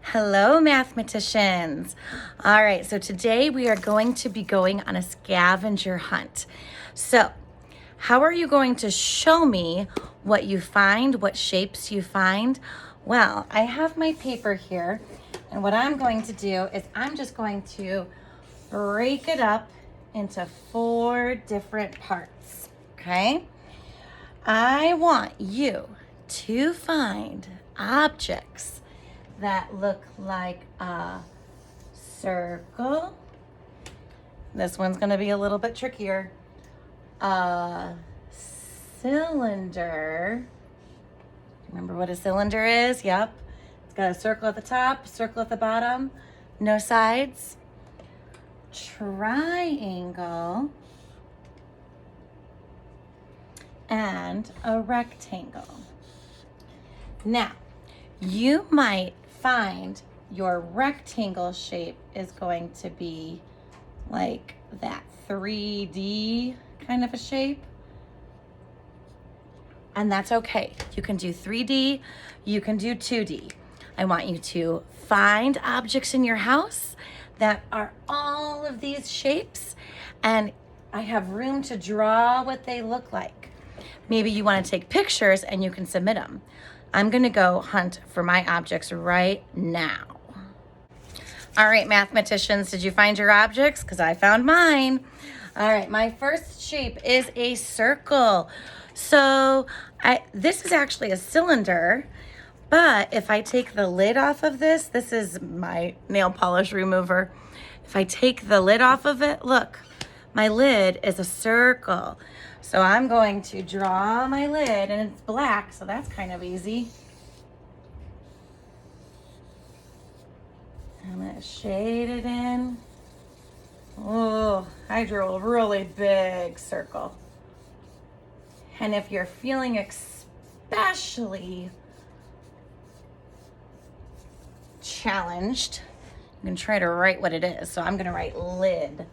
Hello, mathematicians. All right, so today we are going to be going on a scavenger hunt. So, how are you going to show me what you find, what shapes you find? Well, I have my paper here, and what I'm going to do is I'm just going to break it up into 4 different parts, okay? I want you to find objects that look like a circle. This one's gonna be a little bit trickier. A cylinder. Remember what a cylinder is? Yep. It's got a circle at the top, circle at the bottom, no sides. Triangle. And a rectangle. Now, you might find your rectangle shape is going to be like that 3D kind of a shape. And that's okay. You can do 3D, you can do 2D. I want you to find objects in your house that are all of these shapes, and I have room to draw what they look like. Maybe you want to take pictures and you can submit them. I'm gonna go hunt for my objects right now. All right, mathematicians, did you find your objects? Because I found mine. All right, my first shape is a circle. So this is actually a cylinder, but if I take the lid off of this is my nail polish remover. If I take the lid off of it, look, my lid is a circle. So I'm going to draw my lid, and it's black, so that's kind of easy. I'm gonna shade it in. Oh, I drew a really big circle. And if you're feeling especially challenged, you can try to write what it is. So I'm gonna write lid.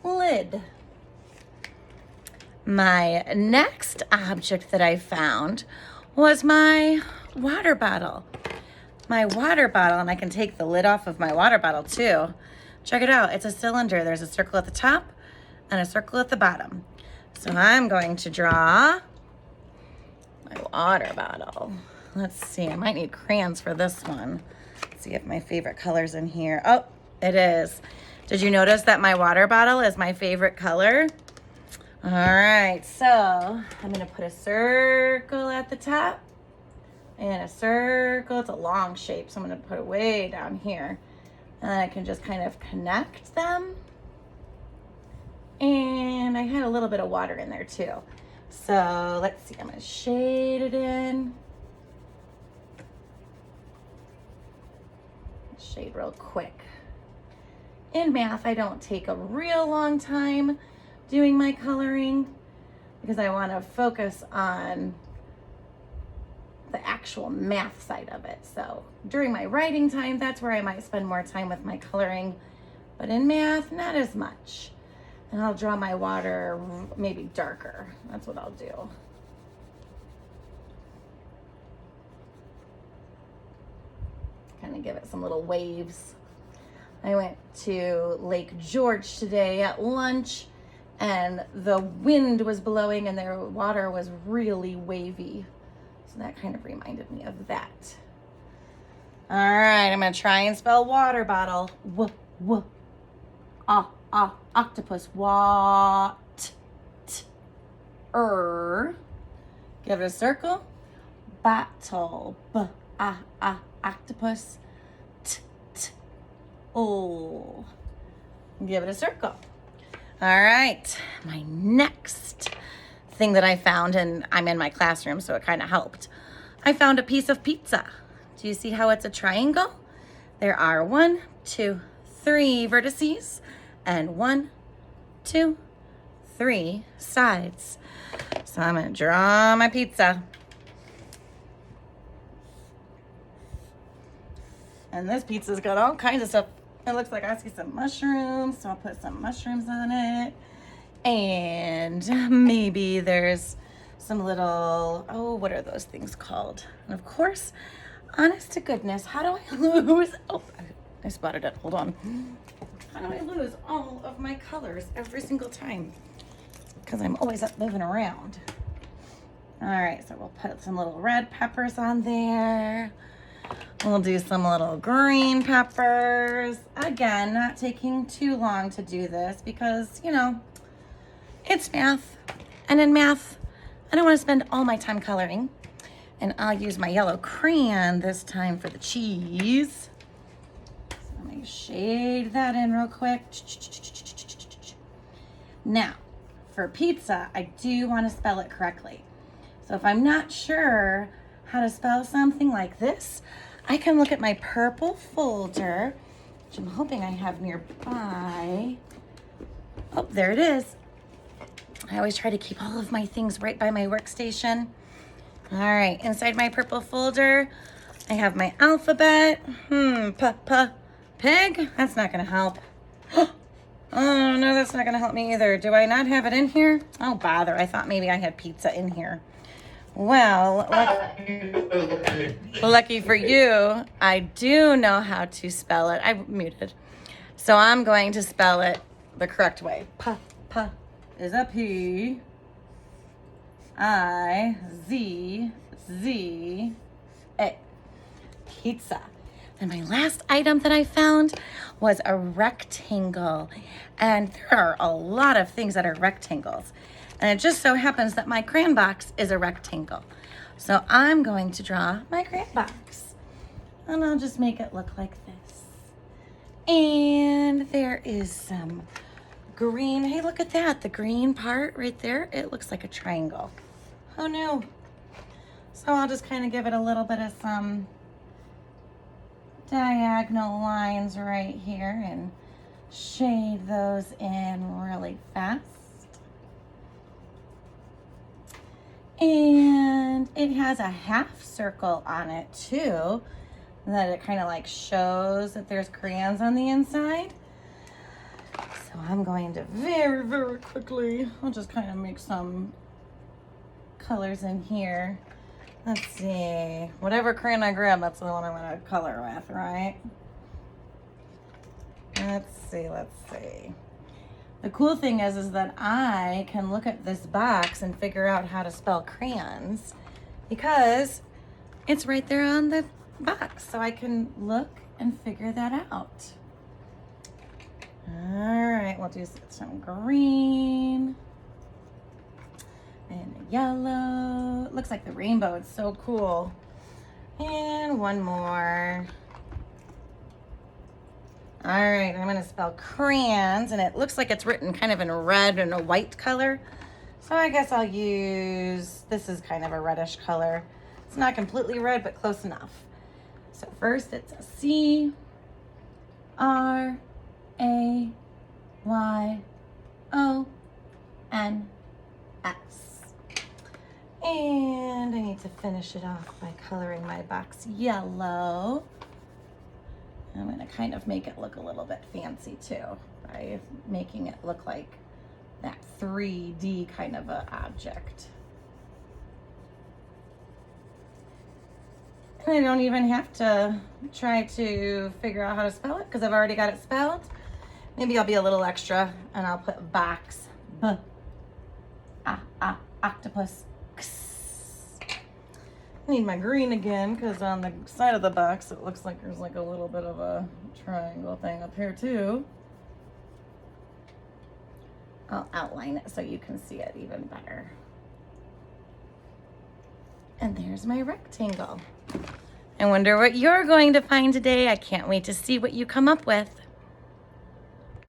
Lid. My next object that I found was my water bottle. My water bottle, and I can take the lid off of my water bottle too. Check it out, it's a cylinder. There's a circle at the top and a circle at the bottom. So I'm going to draw my water bottle. Let's see, I might need crayons for this one. Let's see if my favorite color's in here. Oh, it is. Did you notice that my water bottle is my favorite color? All right, so I'm gonna put a circle at the top and a circle. It's a long shape, so I'm gonna put it way down here. And then I can just kind of connect them. And I had a little bit of water in there too. So let's see, I'm gonna shade it in. Shade real quick. In math, I don't take a real long time doing my coloring because I want to focus on the actual math side of it. So during my writing time, that's where I might spend more time with my coloring, but in math, not as much. And I'll draw my water maybe darker. That's what I'll do. Kind of give it some little waves. I went to Lake George today at lunch, and the wind was blowing and their water was really wavy. So that kind of reminded me of that. All right, I'm gonna try and spell water bottle. Octopus. Give it a circle. Bottle. Octopus. Oh, give it a circle. All right, my next thing that I found, and I'm in my classroom, so it kind of helped. I found a piece of pizza. Do you see how it's a triangle? There are 1, 2, 3 vertices and 1, 2, 3 sides. So I'm gonna draw my pizza. And this pizza's got all kinds of stuff. It looks like I see some mushrooms, so I'll put some mushrooms on it. And maybe there's some little, oh, what are those things called? And of course, honest to goodness, how do I lose? Oh, I spotted it. Hold on. How do I lose all of my colors every single time? Because I'm always up moving around. All right, so we'll put some little red peppers on there. We'll do some little green peppers. Again, not taking too long to do this because, you know, it's math. And in math, I don't want to spend all my time coloring. And I'll use my yellow crayon this time for the cheese. So let me shade that in real quick. Now, for pizza, I do want to spell it correctly. So if I'm not sure how to spell something like this, I can look at my purple folder, which I'm hoping I have nearby. Oh, there it is. I always try to keep all of my things right by my workstation. All right, inside my purple folder, I have my alphabet. Pig? That's not gonna help. Oh no, that's not gonna help me either. Do I not have it in here? Oh bother, I thought maybe I had pizza in here. Well, lucky for you, I do know how to spell it. I'm muted. So I'm going to spell it the correct way. Pa is a P. I-Z-Z-A. Pizza. And my last item that I found was a rectangle. And there are a lot of things that are rectangles. And it just so happens that my crayon box is a rectangle. So I'm going to draw my crayon box. And I'll just make it look like this. And there is some green. Hey, look at that. The green part right there. It looks like a triangle. Oh no. So I'll just kind of give it a little bit of some diagonal lines right here and shade those in really fast. And it has a half circle on it too, that it kind of like shows that there's crayons on the inside. So I'm going to very, very quickly, I'll just kind of make some colors in here. Let's see, whatever crayon I grab, that's the one I'm going to color with, right? Let's see. The cool thing is that I can look at this box and figure out how to spell crayons because it's right there on the box. So I can look and figure that out. All right, we'll do some green and yellow. It looks like the rainbow. It's so cool. And one more. All right, I'm gonna spell crayons, and it looks like it's written kind of in red and a white color. So I guess I'll use, this is kind of a reddish color. It's not completely red, but close enough. So first it's a C-R-A-Y-O-N-S. And I need to finish it off by coloring my box yellow. I'm going to kind of make it look a little bit fancy too by making it look like that 3D kind of a object. And I don't even have to try to figure out how to spell it because I've already got it spelled. Maybe I'll be a little extra and I'll put box, octopus. I need my green again because on the side of the box it looks like there's like a little bit of a triangle thing up here too. I'll outline it so you can see it even better. And there's my rectangle. I wonder what you're going to find today. I can't wait to see what you come up with.